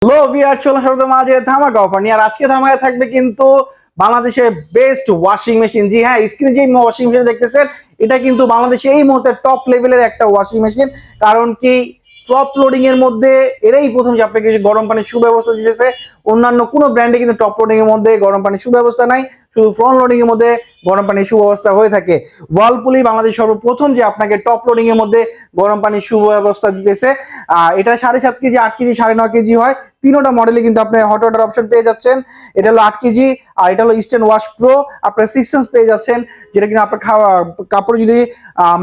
লো VR চলে আসলে মাঝে ধামাকা অফার নিয়ে। আর আজকে ধামাকা থাকবে কিন্তু বাংলাদেশের বেস্ট ওয়াশিং মেশিন। জি হ্যাঁ, স্ক্রিনে যে ওয়াশিং মেশিন দেখতেছেন এটা কিন্তু বাংলাদেশে এই মুহূর্তে টপ লেভেলের একটা ওয়াশিং মেশিন। কারণ কি, টপ লোডিং এর মধ্যে এরাই প্রথম যে আপনাকে গরম পানির সুব্যবস্থা দিতেছে। অন্যান্য কোনো ব্র্যান্ডে কিন্তু টপ লোডিং এর মধ্যে গরম পানির সুব্যবস্থা নাই, শুধু ফ্রন্ট লোডিং এর মধ্যে গরম পানির সুব্যবস্থা হয়ে থাকে। ওয়ালপুলই বাংলাদেশ সর্বপ্রথম যে আপনাকে টপ লোডিং এর মধ্যে গরম পানির সুব্যবস্থা দিতেছে। এটা 7.5 কেজি, 8 কেজি, 9.5 কেজি হয়। তিনোটা মডেলে কিন্তু আপনি হট ওয়াটার অপশন পেয়ে যাচ্ছেন। এটা হলো 8 কেজি, আর এটা হলো ইস্টার্ন ওয়াশ প্রো। আপনার 6 সেন্স পেয়ে যাচ্ছেন, যেটা কিনা আপনার কাপড় যদি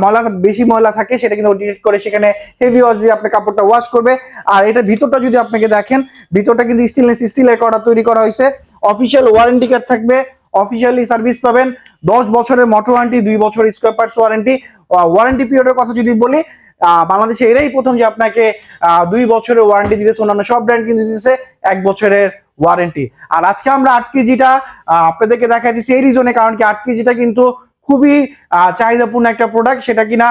ময়লা বেশি ময়লা থাকে সেটা কিন্তু ডিলিট করে সেখানে হেভি ওয়াশ দিয়ে আপনার কাপড়টা ওয়াশ করবে। আর এটা ভিতরটা যদি আপনাকে দেখেন, ভিতরটা কিন্তু স্টেনলেস স্টিলের করা তৈরি করা হয়েছে। অফিসিয়াল ওয়ারেন্টি কার্ড থাকবে, অফিসিয়ালি সার্ভিস পাবেন, 10 বছরের মোটর ওয়ারেন্টি, 2 বছর স্কয়ার পার্টস ওয়ারেন্টি। ওয়ারেন্টি পিরিয়ডের কথা যদি বলি, বাংলাদেশে এরাই প্রথম যে আপনাকে 2 বছরের ওয়ারেন্টি দিতেছে। অন্যান্য সব ব্র্যান্ড কিন্তু দিতেছে 1 বছরের ওয়ারেন্টি। আর আজকে আমরা 8 কেজিটা আপনাদেরকে দেখা দিচ্ছি এই রিজনে, কারণ কি 8 কেজিটা কিন্তু খুবই চাহিদাপূর্ণ একটা প্রোডাক্ট। সেটা কিনা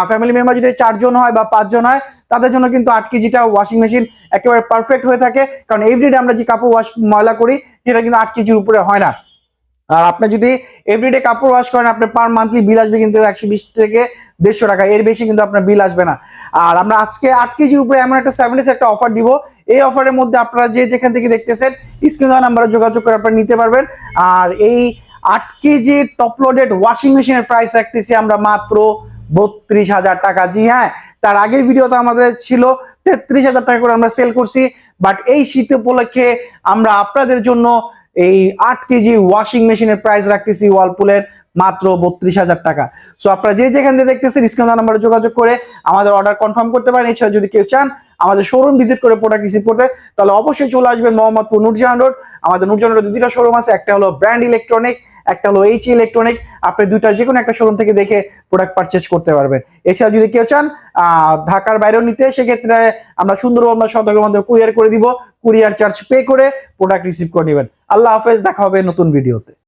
ফ্যামিলি মেম্বার যদি 4 জন হয় বা 5 জন হয়, তাদের জন্য কিন্তু 8 কেজিটা ওয়াশিং মেশিন একেবারে পারফেক্ট হয়ে থাকে। কারণ এভরিডে আমরা যে কাপড় ওয়াশ ময়লা করি সেটা কিন্তু 8 কেজির উপরে হয় না। আর আপনি যদি এভরিডে কাপড় ওয়াশ করেন, আপনার পার মান্থলি বিল আসবে কিন্তু 120 থেকে 150 টাকা, এর বেশি কিন্তু আপনার বিল আসবে না। আর আমরা আজকে 8 কেজির উপরে এমন একটা 7 ডেজ একটা অফার দিব। এই অফারের মধ্যে আপনারা যে যেখান থেকে দেখতেছেন স্ক্রিন দেওয়া নাম্বারে যোগাযোগ করে আপনারা নিতে পারবেন। আর এই 8 কেজি টপ লোডেড ওয়াশিং মেশিনের প্রাইস রাখতেছি আমরা মাত্র 32,000 টাকা। জি হ্যাঁ, তার আগের ভিডিওতে আমাদের ছিল 33,000 টাকা করে আমরা সেল করছি। বাট এই শীত উপলক্ষে আমরা আপনাদের জন্য এই 8 কেজি ওয়াশিং মেশিনের প্রাইস রাখতেছি ওয়ালপুলের মাত্র 32,000 টাকা। সো আপনারা যে যেখান থেকে দেখতেছেন স্ক্রিন নাম্বারে যোগাযোগ করে আমাদের অর্ডার কনফার্ম করতে পারেন। এছাড়া যদি কেউ চান আমাদের শোরুম ভিজিট করে প্রোডাক্ট রিসিভ করতে, তাহলে অবশ্যই চলে আসবেন মোহাম্মদপুর নূরজাহান রোড। আমাদের নূরজাহান রোডে দুইটা শোরুম আছে, একটা হলো ব্র্যান্ড ইলেকট্রনিক, একটা হলো এইচ ইলেকট্রনিক। আপনি দুইটার যে কোনো একটা শোরুম থেকে দেখে প্রোডাক্ট পারচেজ করতে পারবেন। এছাড়া যদি কেউ চান ঢাকার বাইরেও নিতে, সেক্ষেত্রে আমরা সুন্দরবন বা সদরের মধ্যে কুরিয়ার করে দিব। কুরিয়ার চার্জ পে করে প্রোডাক্ট রিসিভ করে নেবেন। আল্লাহ হাফেজ, দেখা হবে নতুন ভিডিওতে।